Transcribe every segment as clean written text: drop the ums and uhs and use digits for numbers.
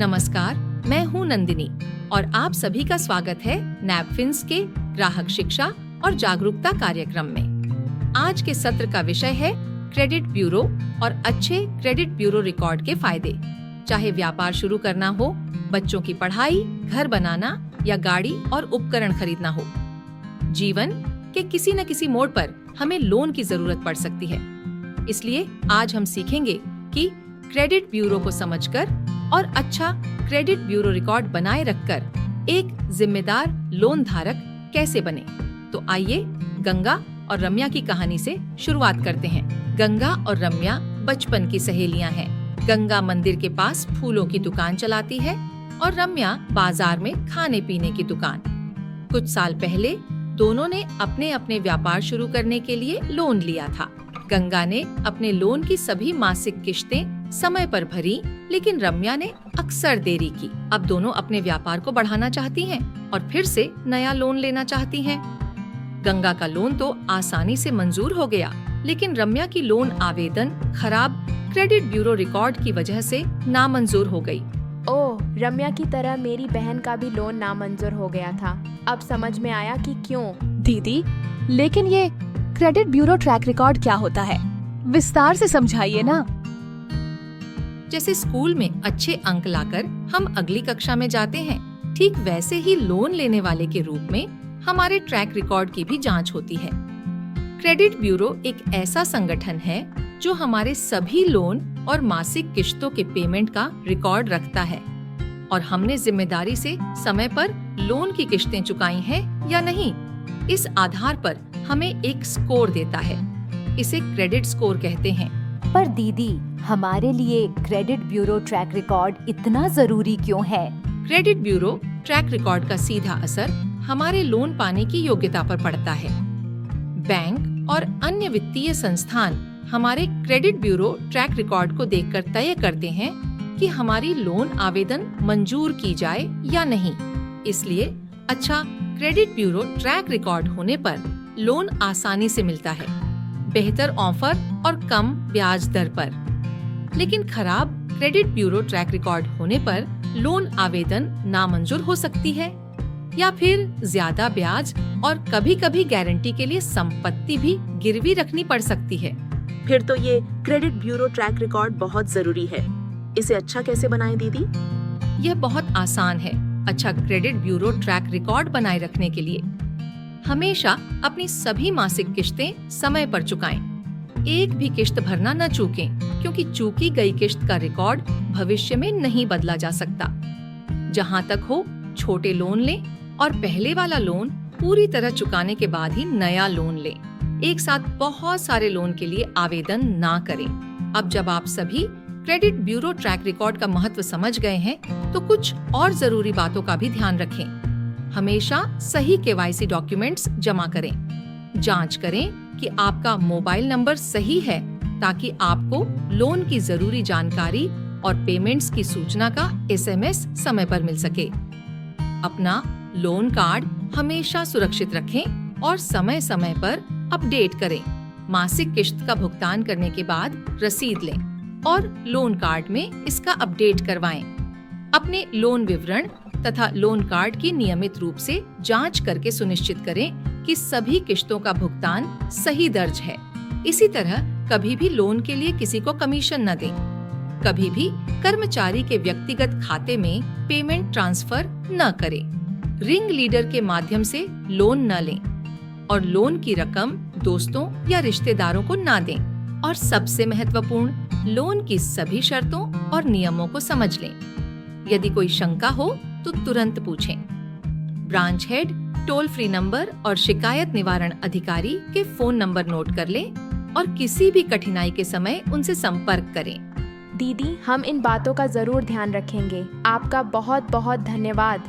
नमस्कार, मैं हूँ नंदिनी और आप सभी का स्वागत है नैपफिन्स के ग्राहक शिक्षा और जागरूकता कार्यक्रम में। आज के सत्र का विषय है क्रेडिट ब्यूरो और अच्छे क्रेडिट ब्यूरो रिकॉर्ड के फायदे। चाहे व्यापार शुरू करना हो, बच्चों की पढ़ाई, घर बनाना या गाड़ी और उपकरण खरीदना हो, जीवन के किसी न किसी मोड़ पर हमें लोन की जरूरत पड़ सकती है। इसलिए आज हम सीखेंगे कि क्रेडिट ब्यूरो को समझकर और अच्छा क्रेडिट ब्यूरो रिकॉर्ड बनाए रखकर एक जिम्मेदार लोन धारक कैसे बने। तो आइए गंगा और रम्या की कहानी से शुरुआत करते हैं। गंगा और रम्या बचपन की सहेलियां हैं। गंगा मंदिर के पास फूलों की दुकान चलाती है और रम्या बाजार में खाने पीने की दुकान। कुछ साल पहले दोनों ने अपने अपने व्यापार शुरू करने के लिए लोन लिया था। गंगा ने अपने लोन की सभी मासिक किश्तें समय पर भरी, लेकिन रम्या ने अक्सर देरी की। अब दोनों अपने व्यापार को बढ़ाना चाहती हैं और फिर से नया लोन लेना चाहती हैं। गंगा का लोन तो आसानी से मंजूर हो गया, लेकिन रम्या की लोन आवेदन खराब क्रेडिट ब्यूरो रिकॉर्ड की वजह से नामंजूर हो गई। ओह, रम्या की तरह मेरी बहन का भी लोन नामंजूर हो गया था। अब समझ में आया कि क्यों। दीदी, लेकिन ये क्रेडिट ब्यूरो ट्रैक रिकॉर्ड क्या होता है? विस्तार से समझाइए ना। जैसे स्कूल में अच्छे अंक लाकर हम अगली कक्षा में जाते हैं, ठीक वैसे ही लोन लेने वाले के रूप में हमारे ट्रैक रिकॉर्ड की भी जांच होती है। क्रेडिट ब्यूरो एक ऐसा संगठन है जो हमारे सभी लोन और मासिक किश्तों के पेमेंट का रिकॉर्ड रखता है और हमने जिम्मेदारी से समय पर लोन की किश्तें चुकाई हैं या नहीं, इस आधार पर हमें एक स्कोर देता है। इसे क्रेडिट स्कोर कहते हैं। पर दीदी, हमारे लिए क्रेडिट ब्यूरो ट्रैक रिकॉर्ड इतना जरूरी क्यों है? क्रेडिट ब्यूरो ट्रैक रिकॉर्ड का सीधा असर हमारे लोन पाने की योग्यता पर पड़ता है। बैंक और अन्य वित्तीय संस्थान हमारे क्रेडिट ब्यूरो ट्रैक रिकॉर्ड को देखकर तय करते हैं कि हमारी लोन आवेदन मंजूर की जाए या नहीं। इसलिए अच्छा क्रेडिट ब्यूरो ट्रैक रिकॉर्ड होने पर लोन आसानी से मिलता है, बेहतर ऑफर और कम ब्याज दर पर। लेकिन खराब क्रेडिट ब्यूरो ट्रैक रिकॉर्ड होने पर लोन आवेदन नामंजूर हो सकती है या फिर ज्यादा ब्याज और कभी-कभी गारंटी के लिए संपत्ति भी गिरवी रखनी पड़ सकती है। फिर तो ये क्रेडिट ब्यूरो ट्रैक रिकॉर्ड बहुत जरूरी है। इसे अच्छा कैसे बनाएं दीदी? यह बहुत आसान है। अच्छा क्रेडिट ब्यूरो ट्रैक रिकॉर्ड बनाए रखने के लिए हमेशा अपनी सभी मासिक किश्तें समय पर चुकाएं। एक भी किश्त भरना न चूकें, क्योंकि चूकी गई किश्त का रिकॉर्ड भविष्य में नहीं बदला जा सकता। जहां तक हो, छोटे लोन लें और पहले वाला लोन पूरी तरह चुकाने के बाद ही नया लोन लें। एक साथ बहुत सारे लोन के लिए आवेदन ना करें। अब जब आप सभी क्रेडिट ब्यूरो ट्रैक रिकॉर्ड का महत्व समझ गए हैं, तो कुछ और जरूरी बातों का भी ध्यान रखें। हमेशा सही केवाईसी डॉक्यूमेंट्स जमा करें। जांच करें कि आपका मोबाइल नंबर सही है, ताकि आपको लोन की जरूरी जानकारी और पेमेंट्स की सूचना का SMS समय पर मिल सके। अपना लोन कार्ड हमेशा सुरक्षित रखें और समय समय पर अपडेट करें। मासिक किश्त का भुगतान करने के बाद रसीद लें और लोन कार्ड में इसका अपडेट करवाएं। अपने लोन विवरण तथा लोन कार्ड की नियमित रूप से जांच करके सुनिश्चित करें कि सभी किश्तों का भुगतान सही दर्ज है। इसी तरह कभी भी लोन के लिए किसी को कमीशन न दें। कभी भी कर्मचारी के व्यक्तिगत खाते में पेमेंट ट्रांसफर न करें। रिंग लीडर के माध्यम से लोन न लें और लोन की रकम दोस्तों या रिश्तेदारों को न दें। और सबसे महत्वपूर्ण, लोन की सभी शर्तों और नियमों को समझ लें। यदि कोई शंका हो तो तुरंत पूछें। Branch head, toll free number और शिकायत निवारण अधिकारी के फोन नंबर नोट कर लें और किसी भी कठिनाई के समय उनसे संपर्क करें। दीदी, हम इन बातों का जरूर ध्यान रखेंगे। आपका बहुत बहुत धन्यवाद।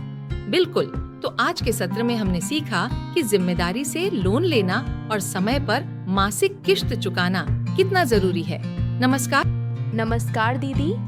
बिल्कुल। तो आज के सत्र में हमने सीखा कि जिम्मेदारी से लोन लेना और समय पर मासिक किश्त चुकाना कितना जरूरी है। नमस्कार। नमस्कार दीदी।